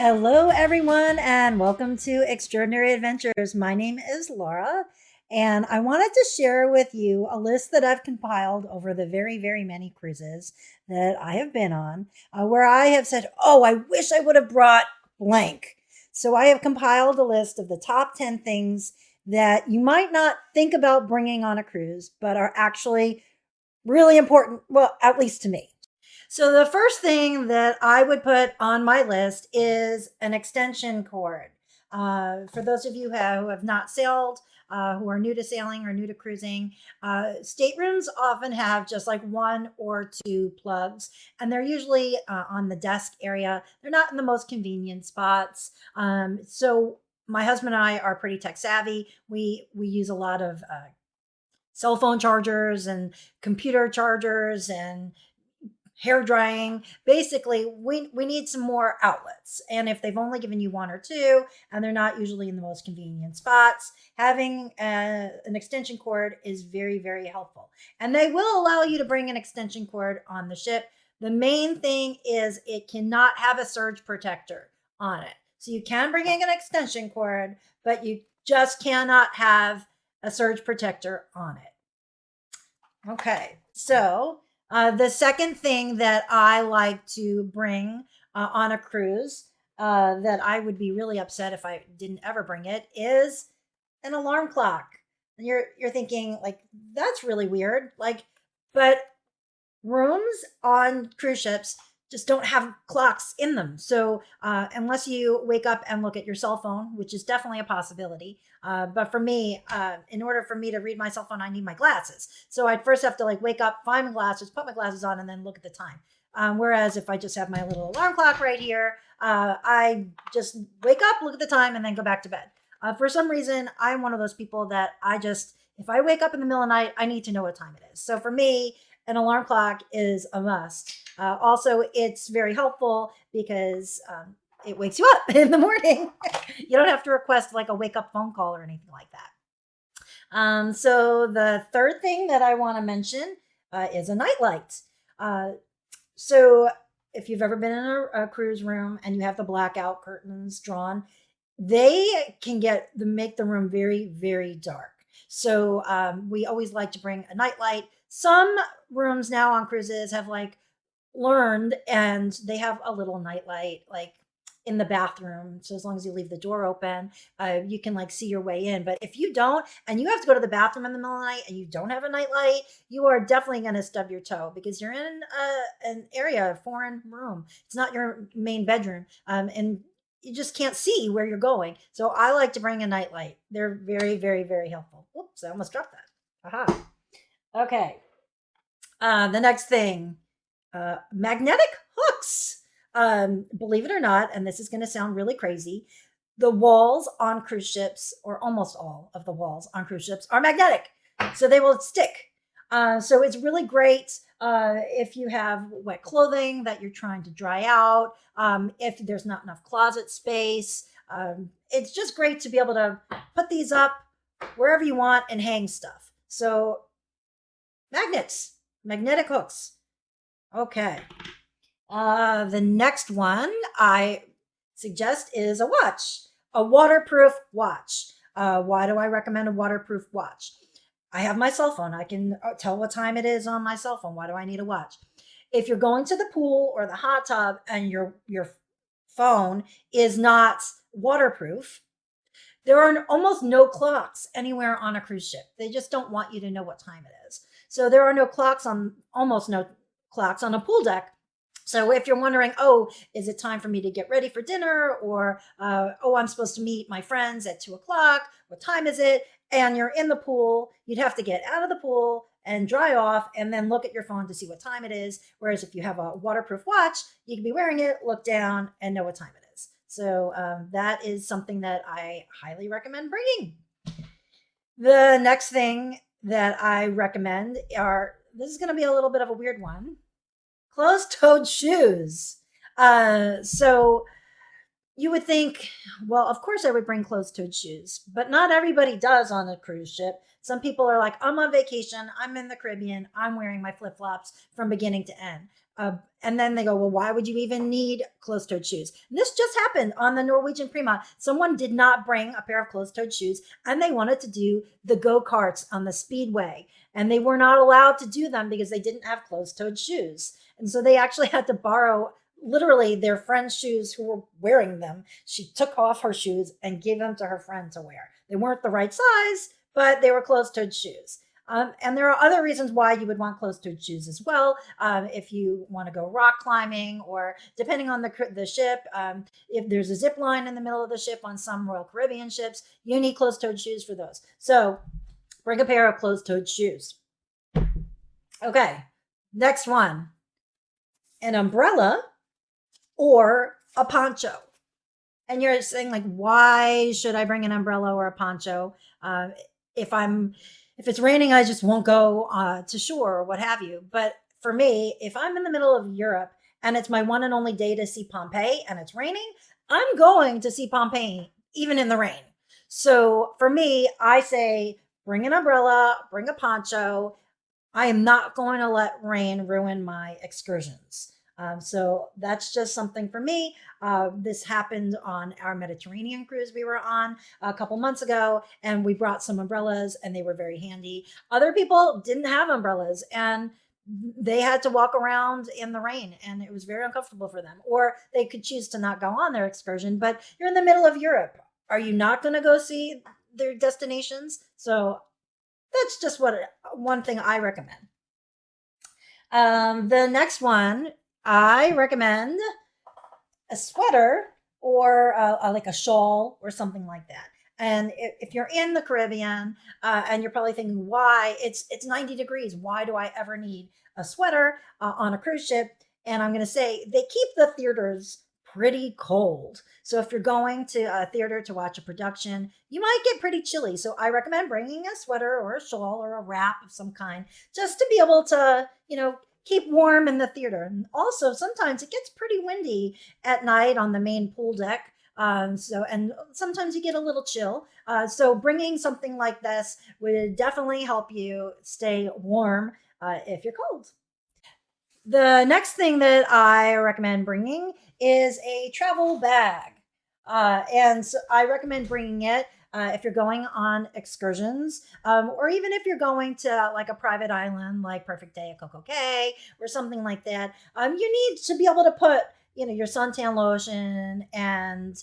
Hello, everyone, and welcome to Extraordinary Adventures. My name is Laura, and I wanted to share with you a list that I've compiled over the very, very many cruises that I have been on, where I have said, "Oh, I wish I would have brought blank." So I have compiled a list of the top 10 things that you might not think about bringing on a cruise, but are actually really important, well, at least to me. So the first thing that I would put on my list is an extension cord. For those of you who have not sailed, who are new to sailing or new to cruising, staterooms often have just like one or two plugs, and they're usually on the desk area. They're not in the most convenient spots. So my husband and I are pretty tech savvy. We use a lot of cell phone chargers and computer chargers and hair drying. Basically, we need some more outlets. And if they've only given you one or two, and they're not usually in the most convenient spots, having an extension cord is very, very helpful. And they will allow you to bring an extension cord on the ship. The main thing is it cannot have a surge protector on it. So you can bring in an extension cord, but you just cannot have a surge protector on it. Okay, so the second thing that I like to bring on a cruise that I would be really upset if I didn't ever bring it is an alarm clock. And you're thinking like that's really weird. But rooms on cruise ships just don't have clocks in them. So unless you wake up and look at your cell phone, which is definitely a possibility. But for me, in order for me to read my cell phone, I need my glasses. So I'd first have to like wake up, find my glasses, put my glasses on, and then look at the time. Whereas if I just have my little alarm clock right here, I just wake up, look at the time, and then go back to bed. For some reason, I'm one of those people that if I wake up in the middle of the night, I need to know what time it is. So for me, an alarm clock is a must. Also, it's very helpful because it wakes you up in the morning. You don't have to request like a wake up phone call or anything like that. So the third thing that I want to mention is a nightlight. So if you've ever been in a cruise room and you have the blackout curtains drawn, they can make the room very, very dark. So we always like to bring a nightlight. Some rooms now on cruises have like learned and they have a little nightlight like in the bathroom. So as long as you leave the door open, you can like see your way in. But if you don't, and you have to go to the bathroom in the middle of the night and you don't have a nightlight, you are definitely going to stub your toe because you're in an area, a foreign room. It's not your main bedroom. And you just can't see where you're going. So I like to bring a nightlight. They're very, very, very helpful. Oops, I almost dropped that. Aha. Okay. The next thing, magnetic hooks. Believe it or not, and this is going to sound really crazy, the walls on cruise ships, or almost all of the walls on cruise ships, are magnetic. So they will stick. So it's really great if you have wet clothing that you're trying to dry out, if there's not enough closet space. It's just great to be able to put these up wherever you want and hang stuff. So magnetic hooks. Okay. The next one I suggest is a watch, a waterproof watch. Why do I recommend a waterproof watch? I have my cell phone. I can tell what time it is on my cell phone. Why do I need a watch? If you're going to the pool or the hot tub and your phone is not waterproof, there are almost no clocks anywhere on a cruise ship. They just don't want you to know what time it is. So there are almost no clocks on a pool deck. So if you're wondering, oh, is it time for me to get ready for dinner? Or, oh, I'm supposed to meet my friends at 2:00. What time is it? And you're in the pool, you'd have to get out of the pool and dry off and then look at your phone to see what time it is. Whereas if you have a waterproof watch, you can be wearing it, look down, and know what time it is. So that is something that I highly recommend bringing. The next thing that I recommend this is going to be a little bit of a weird one, closed-toed shoes. So you would think, well, of course I would bring closed-toed shoes, but not everybody does on a cruise ship. Some people are like, I'm on vacation, I'm in the Caribbean, I'm wearing my flip-flops from beginning to end. And then they go, well, why would you even need closed-toed shoes? And this just happened on the Norwegian Prima. Someone did not bring a pair of closed-toed shoes, and they wanted to do the go-karts on the speedway, and they were not allowed to do them because they didn't have closed-toed shoes. And so they actually had to borrow literally their friend's shoes who were wearing them. She took off her shoes and gave them to her friend to wear. They weren't the right size, but they were closed-toed shoes. And there are other reasons why you would want closed-toed shoes as well. If you want to go rock climbing, or depending on the ship, if there's a zip line in the middle of the ship on some Royal Caribbean ships, you need closed-toed shoes for those. So bring a pair of closed-toed shoes. Okay, next one. An umbrella or a poncho. And you're saying, like, why should I bring an umbrella or a poncho? If it's raining, I just won't go to shore or what have you. But for me, if I'm in the middle of Europe and it's my one and only day to see Pompeii and it's raining, I'm going to see Pompeii even in the rain. So for me, I say bring an umbrella, bring a poncho. I am not going to let rain ruin my excursions. So that's just something for me. This happened on our Mediterranean cruise we were on a couple months ago, and we brought some umbrellas and they were very handy. Other people didn't have umbrellas and they had to walk around in the rain, and it was very uncomfortable for them. Or they could choose to not go on their excursion, but you're in the middle of Europe. Are you not going to go see their destinations? So that's just one thing I recommend. The next one, I recommend a sweater or like a shawl or something like that. And if you're in the Caribbean and you're probably thinking, why? It's 90 degrees. Why do I ever need a sweater on a cruise ship? And I'm going to say they keep the theaters pretty cold. So if you're going to a theater to watch a production, you might get pretty chilly. So I recommend bringing a sweater or a shawl or a wrap of some kind, just to be able to, keep warm in the theater. And also, sometimes it gets pretty windy at night on the main pool deck. And sometimes you get a little chill. So bringing something like this would definitely help you stay warm if you're cold. The next thing that I recommend bringing is a travel bag. And so I recommend bringing it if you're going on excursions, or even if you're going to like a private island like Perfect Day at Coco Cay or something like that. You need to be able to put your suntan lotion and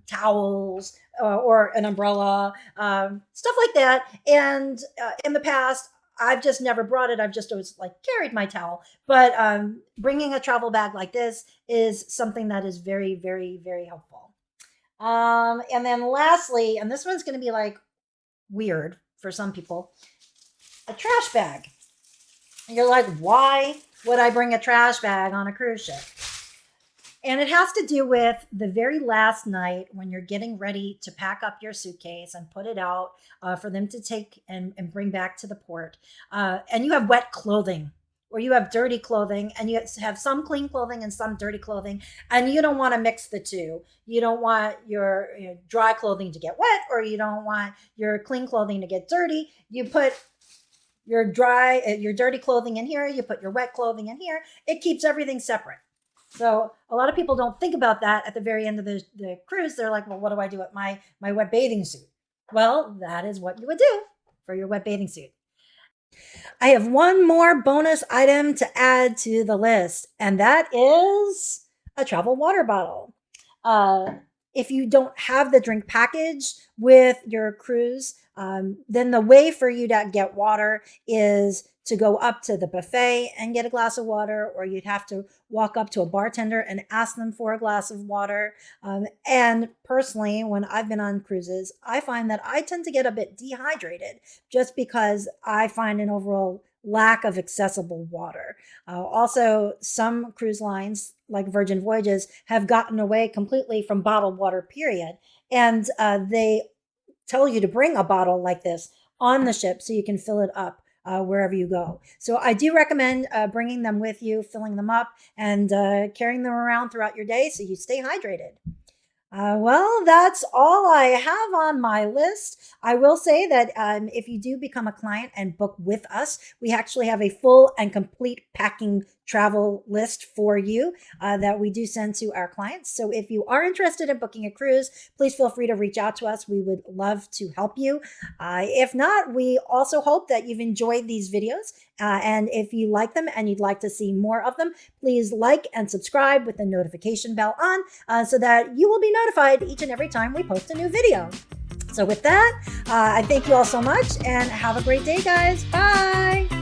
towels or an umbrella, stuff like that. And in the past, I've just never brought it. I've just always like carried my towel. But bringing a travel bag like this is something that is very, very, very helpful. And then lastly, and this one's going to be like weird for some people, a trash bag. And you're like, why would I bring a trash bag on a cruise ship? And it has to do with the very last night when you're getting ready to pack up your suitcase and put it out for them to take and bring back to the port. And you have wet clothing, or you have dirty clothing, and you have some clean clothing and some dirty clothing, and you don't want to mix the two. You don't want your dry clothing to get wet, or you don't want your clean clothing to get dirty. You put your dirty clothing in here, you put your wet clothing in here. It keeps everything separate. So a lot of people don't think about that at the very end of the cruise. They're like, well, what do I do with my wet bathing suit? Well, that is what you would do for your wet bathing suit. I have one more bonus item to add to the list, and that is a travel water bottle. If you don't have the drink package with your cruise, then the way for you to get water is to go up to the buffet and get a glass of water, or you'd have to walk up to a bartender and ask them for a glass of water. And personally, when I've been on cruises, I find that I tend to get a bit dehydrated just because I find an overall lack of accessible water. Also, some cruise lines, like Virgin Voyages, have gotten away completely from bottled water, period. And they tell you to bring a bottle like this on the ship so you can fill it up wherever you go. So I do recommend bringing them with you, filling them up, and carrying them around throughout your day so you stay hydrated. Well, that's all I have on my list. I will say that if you do become a client and book with us, we actually have a full and complete packing travel list for you that we do send to our clients. So if you are interested in booking a cruise, please feel free to reach out to us. We would love to help you. If not, we also hope that you've enjoyed these videos. And if you like them and you'd like to see more of them, please like and subscribe with the notification bell on so that you will be notified each and every time we post a new video. So with that, I thank you all so much and have a great day, guys. Bye.